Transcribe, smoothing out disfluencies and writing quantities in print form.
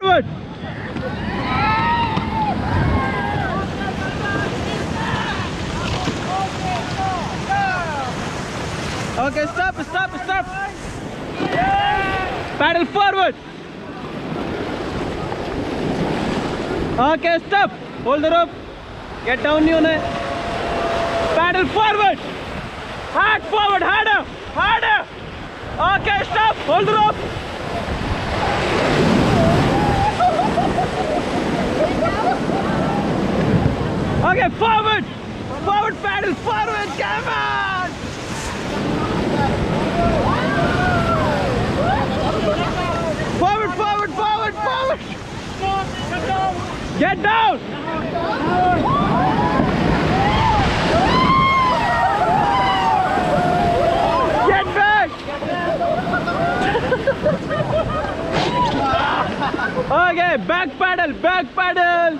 forward. Okay, stop. Paddle forward. Okay, stop. Hold the rope. Get down, you know. Paddle forward. Hard forward, harder. Okay, stop. Hold the rope. Okay, forward. Paddle forward. Come on. Forward. Get down. Get back. Okay, back paddle.